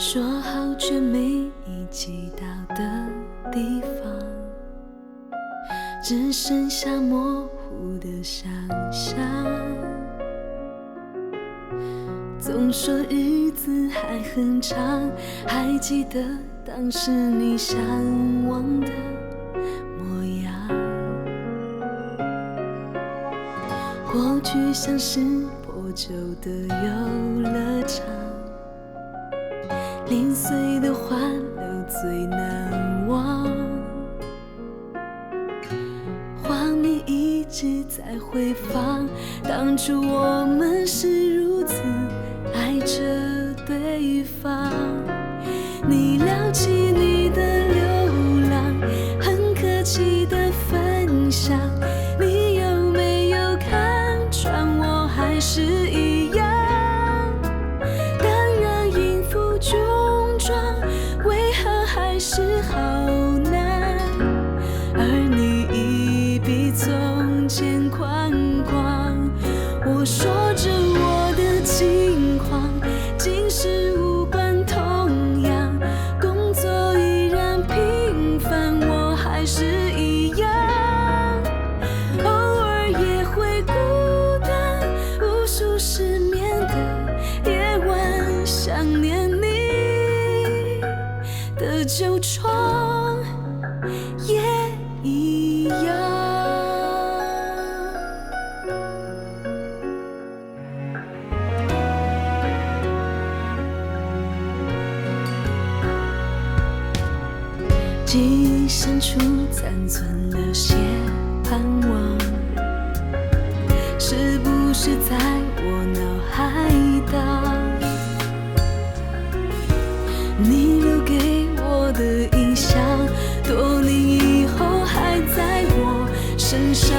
说好却没一起到的地方，只剩下模糊的想象。总说日子还很长，还记得当时你向往的模样。过去像是破旧的游乐场，零碎的欢乐最难忘，画面一直在回放，当初我们是如此爱着对方。你聊起你的流浪，很客气的分享，你有没有看穿我还是一样？当然应付中装，为何还是好难？而你已比从前宽广，我说着我的近况，竟是无关痛痒。工作依然平凡，我还是一样，偶尔也会孤单，无数失眠的夜晚，想念你的旧床也一样。记忆深处残存了些盼望，是不是在我脑海荡？你留给我的印象，多年以后还在我身上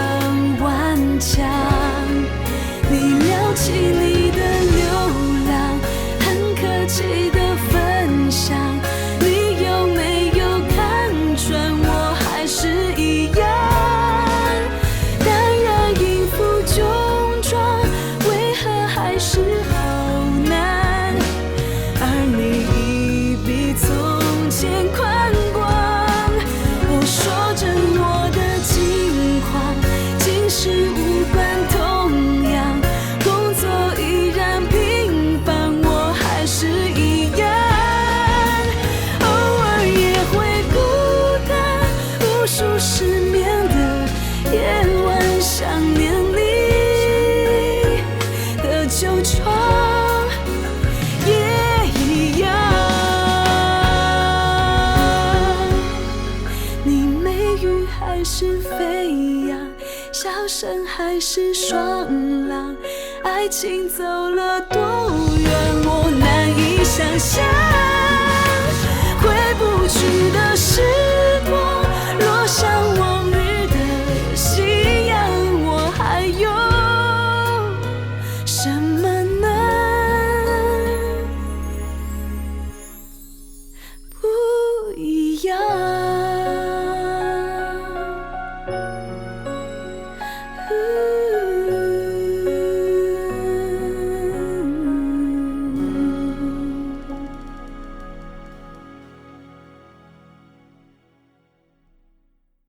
顽强。你聊起你的流浪，很客气的分享，你有没有看穿我还是一样？当然应付中装，为何还是好难？而你已比从前宽广，我说着我的近况，竟是无关痛痒。工作依然平凡，我还是一样，偶尔也会孤单，无数失眠的夜晚，想念你的旧床也一样。你美语还是飞扬，笑声还是爽朗，爱情走了多远，我难以想象。回不去的事